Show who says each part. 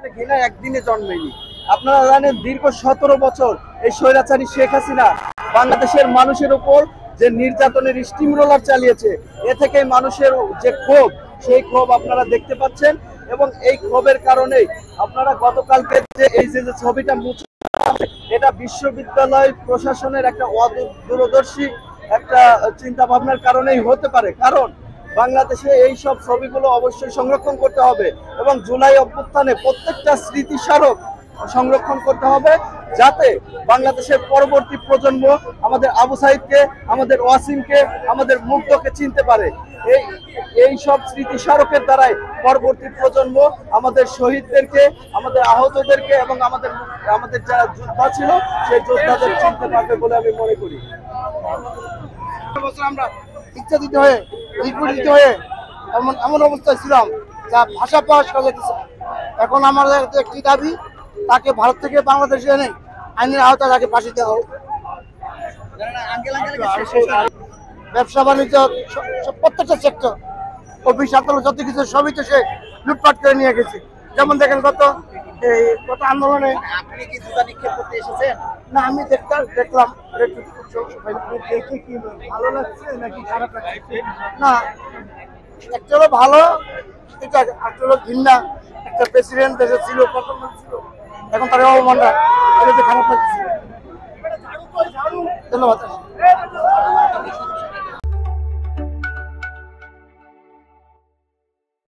Speaker 1: প্রতি ঘৃণা একদিনে জন্মেনি। আপনারা জানেন দীর্ঘ 17 বছর এই স্বৈরাচারী শেখ হাসিনা বাংলাদেশের মানুষের উপর যে নির্যাতনের স্টিম রোলার চালিয়েছে, এ থেকে মানুষের যে ক্ষোভ, সেই ক্ষোভ আপনারা দেখতে পাচ্ছেন। এবং এই ক্ষোভের কারণেই আপনারা গতকালকে যে এই যে ছবিটা মুছে, এটা বিশ্ববিদ্যালয় প্রশাসনের একটা দূরদর্শী একটা চিন্তা ভাবনার কারণেই হতে পারে। কারণ বাংলাদেশে এই সব ছবিগুলো অবশ্যই সংরক্ষণ করতে হবে এবং জুলাই অভ্যুত্থানে প্রত্যেকটা স্মৃতিস্মারক সংরক্ষণ করতে হবে, যাতে বাংলাদেশের পরবর্তী প্রজন্ম আমাদের আবু সাইদকে, আমাদের ওয়াসিমকে, আমাদের মুগ্ধকে চিনতে পারে। এই সব স্মৃতিস্মারকের দ্বারাই পরবর্তী প্রজন্ম আমাদের শহীদদেরকে, আমাদের আহতদেরকে এবং আমাদের যারা যোদ্ধা ছিল সেই যোদ্ধাদের চিনতে পারবে বলে আমি মনে করি।
Speaker 2: আমরা ইচ্ছাদিত হয়ে নিপীড়িত হয়ে এমন অবস্থায় ছিলাম যা ভাষা প্রকাশ করা যেতেছে। এখন আমাদের একটি দাবি, তাকে ভারত থেকে বাংলাদেশে এনে আইনের আওতায় তাকে ফাঁসি দেওয়া হোক। ব্যবসা বাণিজ্য প্রত্যেকটা সেক্টর, অফিস আদালত যত কিছু সবই তো সে লুটপাট করে নিয়ে গেছে। যেমন দেখেন গত আন্দোলনে।
Speaker 1: আপনি কি জুতা নিক্ষেপ করতে এসেছেন?
Speaker 2: না, আমি দেখলাম দেখে কি ভালো লাগছে নাকি খারাপ লাগছে? না, একটা হলো ভালো, এটা একটা হলো ঘৃণা। একটা প্রেসিডেন্ট দেশে ছিল, প্রথম ছিল, এখন তার অবমাননা, এটা খারাপ লাগছে। ধন্যবাদ।